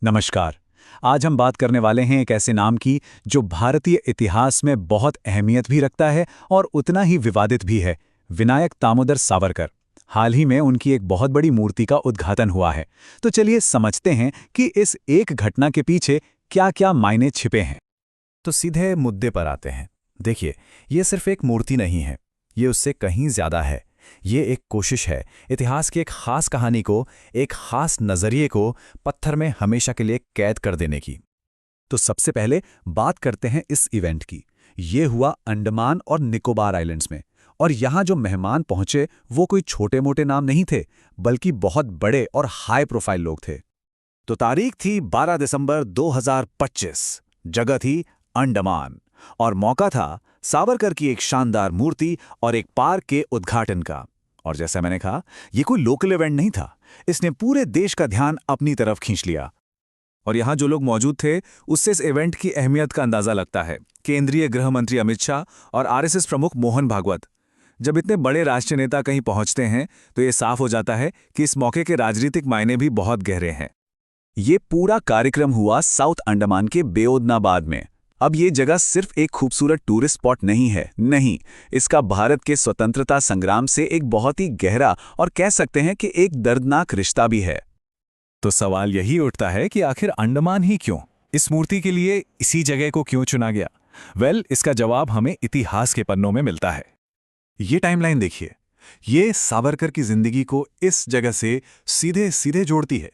नमस्कार। आज हम बात करने वाले हैं एक ऐसे नाम की जो भारतीय इतिहास में बहुत अहमियत भी रखता है और उतना ही विवादित भी है। विनायक दामोदर सावरकर। हाल ही में उनकी एक बहुत बड़ी मूर्ति का उद्घाटन हुआ है। तो चलिए समझते हैं कि इस एक घटना के पीछे क्या-क्या मायने छिपे हैं। तो सीधे मुद्दे पर आते हैं। देखिए, ये सिर्फ एक मूर्ति नहीं है, ये उससे कहीं ज्यादा है। ये एक कोशिश है इतिहास की एक खास कहानी को, एक खास नजरिए को पत्थर में हमेशा के लिए कैद कर देने की। तो सबसे पहले बात करते हैं इस इवेंट की। ये हुआ अंडमान और निकोबार आइलैंड्स में। और यहाँ जो मेहमान पहुंचे वो कोई छोटे मोटे नाम नहीं थे, बल्कि बहुत बड़े और हाई प्रोफाइल लोग थे। तो तारीख थी 12 दिसंबर 2025, जगह थी अंडमान, और मौका था सावरकर की एक शानदार मूर्ति और एक पार्क के उद्घाटन का। और जैसा मैंने कहा, यह कोई लोकल इवेंट नहीं था, इसने पूरे देश का ध्यान अपनी तरफ खींच लिया। और यहाँ जो लोग मौजूद थे, उससे इस इवेंट की अहमियत का अंदाजा लगता है। केंद्रीय गृह मंत्री अमित शाह और आरएसएस प्रमुख मोहन भागवत। जब इतने बड़े राष्ट्रीय नेता कहीं पहुंचते हैं तो ये साफ हो जाता है कि इस मौके के राजनीतिक मायने भी बहुत गहरे हैं। ये पूरा कार्यक्रम हुआ साउथ अंडमान के बेओदनाबाद में। अब ये जगह सिर्फ एक खूबसूरत टूरिस्ट स्पॉट नहीं है, नहीं, इसका भारत के स्वतंत्रता संग्राम से एक बहुत ही गहरा और कह सकते हैं कि एक दर्दनाक रिश्ता भी है। तो सवाल यही उठता है कि आखिर अंडमान ही क्यों? इस मूर्ति के लिए इसी जगह को क्यों चुना गया? इसका जवाब हमें इतिहास के पन्नों में मिलता है। ये टाइमलाइन देखिए, ये सावरकर की जिंदगी को इस जगह से सीधे सीधे जोड़ती है।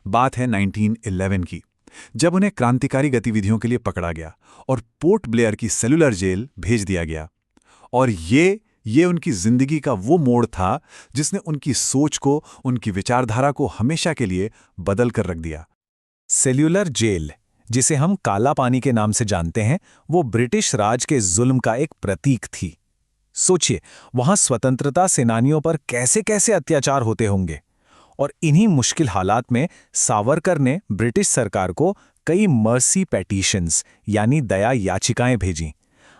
बात है 1911 की, जब उन्हें क्रांतिकारी गतिविधियों के लिए पकड़ा गया और पोर्ट ब्लेयर की सेलुलर जेल भेज दिया गया। और ये उनकी जिंदगी का वो मोड़ था जिसने उनकी सोच को, उनकी विचारधारा को हमेशा के लिए बदल कर रख दिया। सेल्यूलर जेल, जिसे हम काला पानी के नाम से जानते हैं, वो ब्रिटिश राज के जुल्म का एक प्रतीक थी। सोचिए, वहां स्वतंत्रता सेनानियों पर कैसे कैसे अत्याचार होते होंगे। और इन्हीं मुश्किल हालात में सावरकर ने ब्रिटिश सरकार को कई मर्सी पेटिशंस यानी दया याचिकाएं भेजीं।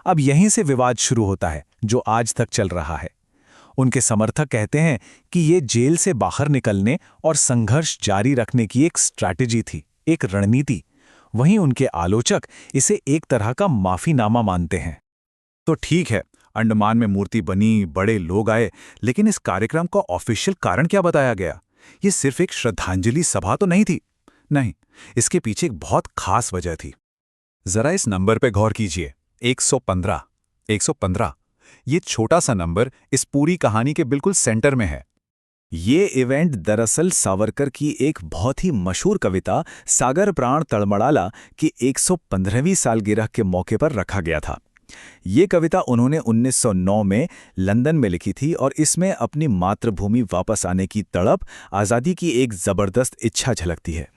अब यहीं से विवाद शुरू होता है जो आज तक चल रहा है। उनके समर्थक कहते हैं कि ये जेल से बाहर निकलने और संघर्ष जारी रखने की एक स्ट्रैटेजी थी, एक रणनीति। वहीं उनके आलोचक इसे एक तरह का माफीनामा मानते हैं। तो ठीक है, अंडमान में मूर्ति बनी, बड़े लोग आए, लेकिन इस कार्यक्रम का ऑफिशियल कारण क्या बताया गया? ये सिर्फ एक श्रद्धांजलि सभा तो नहीं थी। नहीं, इसके पीछे एक बहुत खास वजह थी। जरा इस नंबर पे गौर कीजिए, 115। 115, ये छोटा सा नंबर इस पूरी कहानी के बिल्कुल सेंटर में है। ये इवेंट दरअसल सावरकर की एक बहुत ही मशहूर कविता सागर प्राण तड़मड़ाला की 115वीं सालगिरह के मौके पर रखा गया था। ये कविता उन्होंने 1909 में लंदन में लिखी थी और इसमें अपनी मातृभूमि वापस आने की तड़प, आज़ादी की एक ज़बरदस्त इच्छा झलकती है।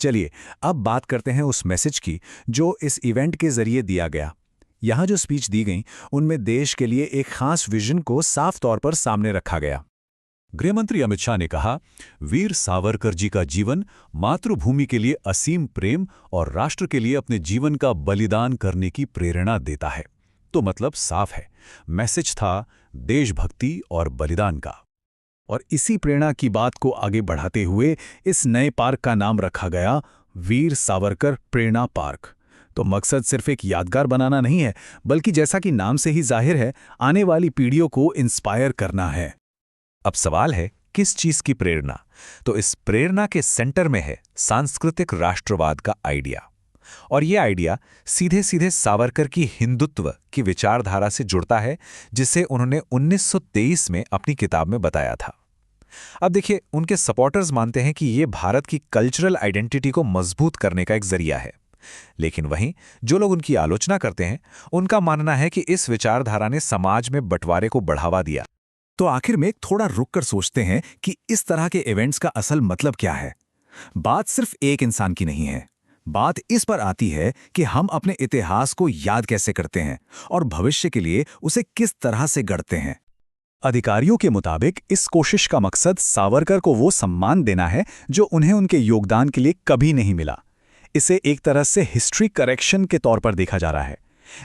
चलिए अब बात करते हैं उस मैसेज की जो इस इवेंट के जरिए दिया गया। यहाँ जो स्पीच दी गई उनमें देश के लिए एक खास विजन को साफ तौर पर सामने रखा गया। गृहमंत्री अमित शाह ने कहा, वीर सावरकर जी का जीवन मातृभूमि के लिए असीम प्रेम और राष्ट्र के लिए अपने जीवन का बलिदान करने की प्रेरणा देता है। तो मतलब साफ है, मैसेज था देशभक्ति और बलिदान का। और इसी प्रेरणा की बात को आगे बढ़ाते हुए इस नए पार्क का नाम रखा गया वीर सावरकर प्रेरणा पार्क। तो मकसद सिर्फ एक यादगार बनाना नहीं है, बल्कि जैसा कि नाम से ही जाहिर है, आने वाली पीढ़ियों को इंस्पायर करना है। अब सवाल है, किस चीज की प्रेरणा? तो इस प्रेरणा के सेंटर में है सांस्कृतिक राष्ट्रवाद का आइडिया। और यह आइडिया सीधे सीधे सावरकर की हिंदुत्व की विचारधारा से जुड़ता है, जिसे उन्होंने 1923 में अपनी किताब में बताया था। अब देखिए, उनके सपोर्टर्स मानते हैं कि यह भारत की कल्चरल आइडेंटिटी को मजबूत करने का एक जरिया है। लेकिन वहीं जो लोग उनकी आलोचना करते हैं, उनका मानना है कि इस विचारधारा ने समाज में बंटवारे को बढ़ावा दिया। तो आखिर में थोड़ा रुककर सोचते हैं कि इस तरह के इवेंट्स का असल मतलब क्या है। बात सिर्फ एक इंसान की नहीं है, बात इस पर आती है कि हम अपने इतिहास को याद कैसे करते हैं और भविष्य के लिए उसे किस तरह से गढ़ते हैं। अधिकारियों के मुताबिक इस कोशिश का मकसद सावरकर को वो सम्मान देना है जो उन्हें उनके योगदान के लिए कभी नहीं मिला। इसे एक तरह से हिस्ट्री करेक्शन के तौर पर देखा जा रहा है।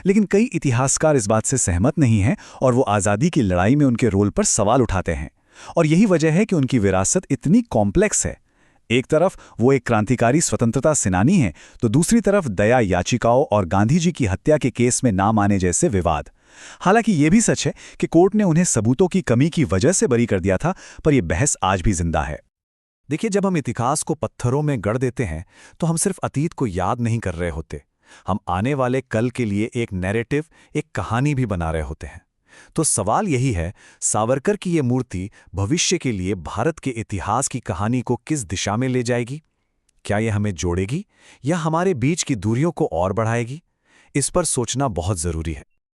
लेकिन कई इतिहासकार इस बात से सहमत नहीं हैं और वो आज़ादी की लड़ाई में उनके रोल पर सवाल उठाते हैं। और यही वजह है कि उनकी विरासत इतनी कॉम्प्लेक्स है। एक तरफ वो एक क्रांतिकारी स्वतंत्रता सेनानी हैं, तो दूसरी तरफ दया याचिकाओं और गांधी जी की हत्या के केस में नाम आने जैसे विवाद। हालांकि ये भी सच है कि कोर्ट ने उन्हें सबूतों की कमी की वजह से बरी कर दिया था, पर यह बहस आज भी जिंदा है। देखिए, जब हम इतिहास को पत्थरों में गढ़ देते हैं तो हम सिर्फ अतीत को याद नहीं कर रहे होते, हम आने वाले कल के लिए एक नैरेटिव, एक कहानी भी बना रहे होते हैं। तो सवाल यही है, सावरकर की ये मूर्ति भविष्य के लिए भारत के इतिहास की कहानी को किस दिशा में ले जाएगी? क्या यह हमें जोड़ेगी या हमारे बीच की दूरियों को और बढ़ाएगी? इस पर सोचना बहुत जरूरी है।